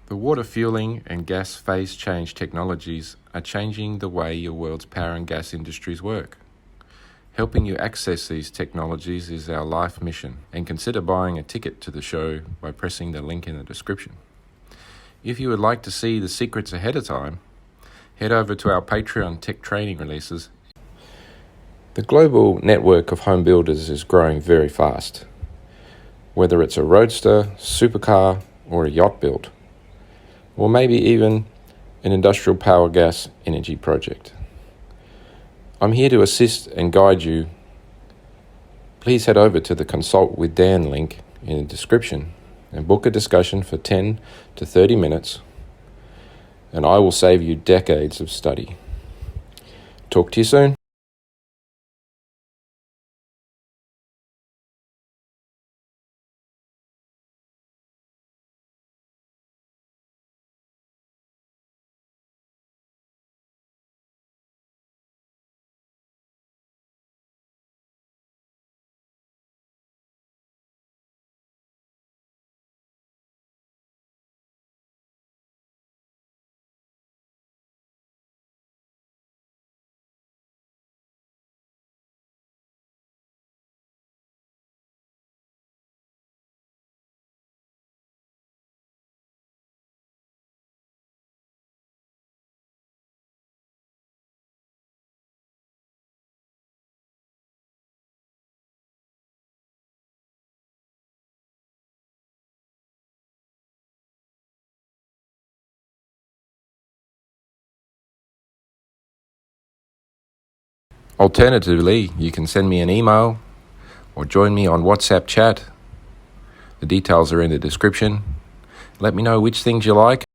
The water fueling and gas phase change technologies are changing the way your world's power and gas industries work. Helping you access these technologies is our life mission, and consider buying a ticket to the show by pressing the link in the description. If you would like to see the secrets ahead of time, head over to our Patreon tech training releases. The global network of home builders is growing very fast, whether it's a roadster, supercar, or a yacht build, or maybe even an industrial power gas energy project. I'm here to assist and guide you. Please head over to the Consult with Dan link in the description and book a discussion for 10 to 30 minutes, and I will save you decades of study. Talk to you soon. Alternatively, you can send me an email or join me on WhatsApp chat. The details are in the description. Let me know which things you like